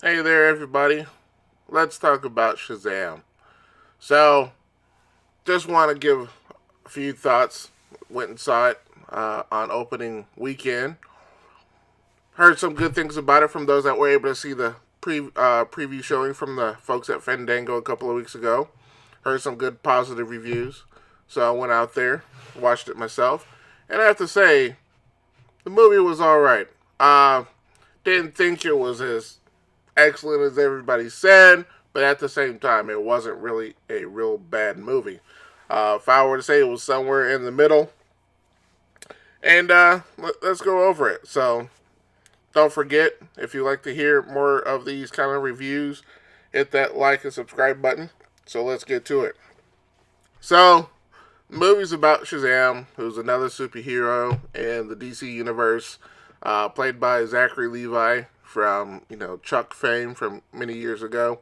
Hey there, everybody. Let's talk about Shazam. So, just want to give a few thoughts. Went and saw it on opening weekend. Heard some good things about it from those that were able to see the preview showing from the folks at Fandango a couple of weeks ago. Heard some good positive reviews. So, I went out there, watched it myself. And I have to say, the movie was alright. Didn't think it was as excellent as everybody said, but at the same time, it wasn't really a real bad movie. If I were to say it was somewhere in the middle, and let's go over it. So, don't forget, if you like to hear more of these kind of reviews, hit that like and subscribe button. So, let's get to it. So, the movie's about Shazam, who's another superhero in the DC universe, played by Zachary Levi from Chuck fame from many years ago.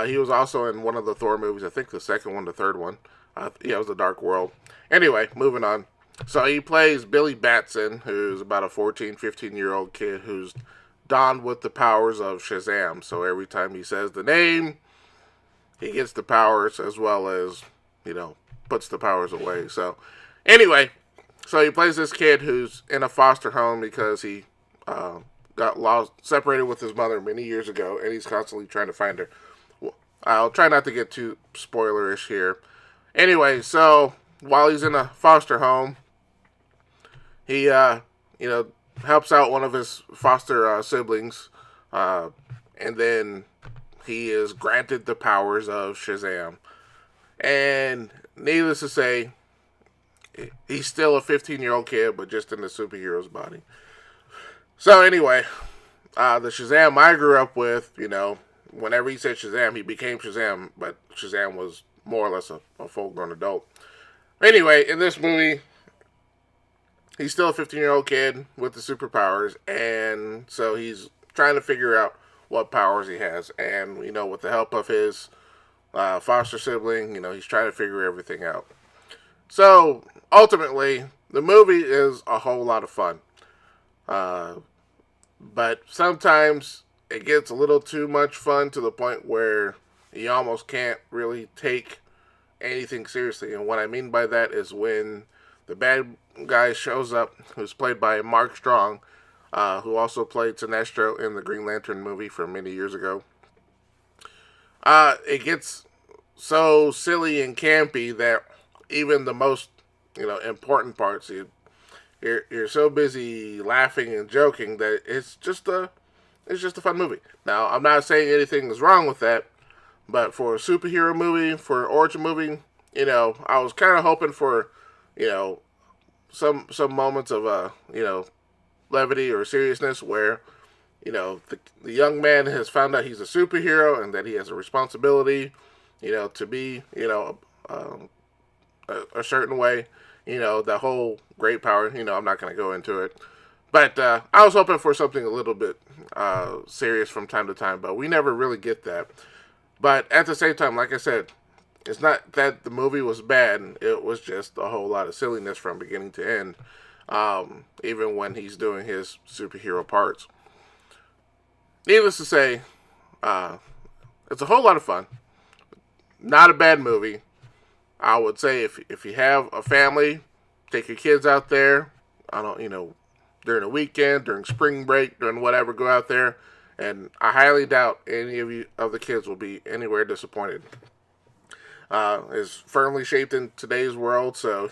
He was also in one of the Thor movies. I think the second one, the third one. Yeah, it was The Dark World. Anyway, moving on. So he plays Billy Batson, who's about a 14, 15-year-old kid who's donned with the powers of Shazam. So every time he says the name, he gets the powers as well as, puts the powers away. So anyway, so he plays this kid who's in a foster home because he got lost, separated with his mother many years ago, and he's constantly trying to find her. I'll try not to get too spoilerish here. Anyway, so while he's in a foster home, he helps out one of his foster siblings, and then he is granted the powers of Shazam. And needless to say, he's still a 15-year-old kid, but just in the superhero's body. So anyway, the Shazam I grew up with, whenever he said Shazam, he became Shazam, but Shazam was more or less a full-grown adult. Anyway, in this movie, he's still a 15-year-old kid with the superpowers, and so he's trying to figure out what powers he has. And, with the help of his foster sibling, he's trying to figure everything out. So, ultimately, the movie is a whole lot of fun. But sometimes it gets a little too much fun to the point where you almost can't really take anything seriously. And what I mean by that is when the bad guy shows up, who's played by Mark Strong, who also played Sinestro in the Green Lantern movie from many years ago. It gets so silly and campy that even the most important parts, you're so busy laughing and joking that it's just a fun movie. Now, I'm not saying anything is wrong with that, but for a superhero movie, for an origin movie, I was kind of hoping for, some moments of levity or seriousness where, the young man has found out he's a superhero and that he has a responsibility, to be, a certain way. The whole great power, I'm not going to go into it. But I was hoping for something a little bit serious from time to time, but we never really get that. But at the same time, like I said, it's not that the movie was bad. It was just a whole lot of silliness from beginning to end, even when he's doing his superhero parts. Needless to say, it's a whole lot of fun. Not a bad movie. I would say if you have a family, take your kids out there. I don't, during the weekend, during spring break, during whatever, go out there. And I highly doubt any of the kids will be anywhere disappointed. Is firmly shaped in today's world, so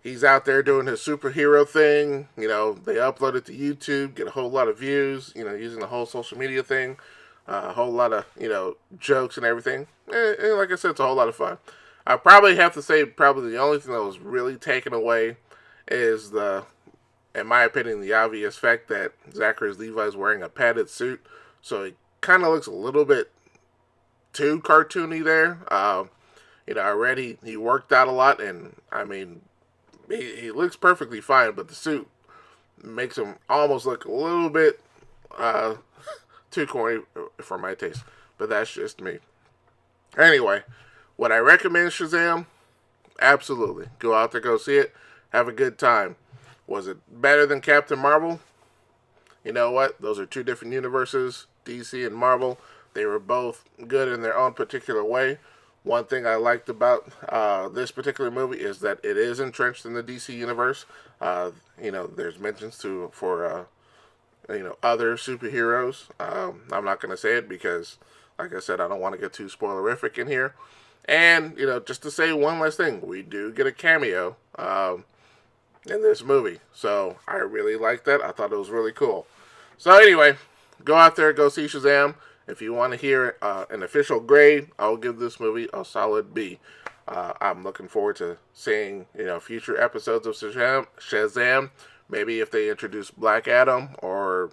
he's out there doing his superhero thing. They upload it to YouTube, get a whole lot of views. Using the whole social media thing, a whole lot of jokes and everything. And like I said, it's a whole lot of fun. I probably have to say probably the only thing that was really taken away is in my opinion, the obvious fact that Zachary Levi's wearing a padded suit, so he kind of looks a little bit too cartoony there. Already he worked out a lot, and I mean, he looks perfectly fine, but the suit makes him almost look a little bit too corny for my taste. But that's just me. Anyway, would I recommend Shazam? Absolutely. Go out there, go see it, have a good time. Was it better than Captain Marvel? You know what? Those are two different universes, DC and Marvel. They were both good in their own particular way. One thing I liked about this particular movie is that it is entrenched in the DC universe. There's mentions for other superheroes. I'm not going to say it because, like I said, I don't want to get too spoilerific in here. And, just to say one last thing, we do get a cameo in this movie. So I really liked that. I thought it was really cool. So anyway, go out there, go see Shazam. If you want to hear an official grade, I'll give this movie a solid B. I'm looking forward to seeing future episodes of Shazam. Maybe if they introduce Black Adam or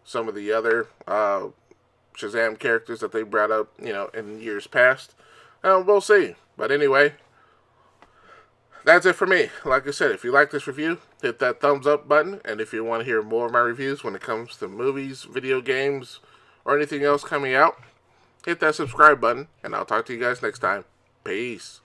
some of the other Shazam characters that they brought up, in years past. We'll see. But anyway, that's it for me. Like I said, if you like this review, hit that thumbs up button. And if you want to hear more of my reviews when it comes to movies, video games, or anything else coming out, hit that subscribe button. And I'll talk to you guys next time. Peace.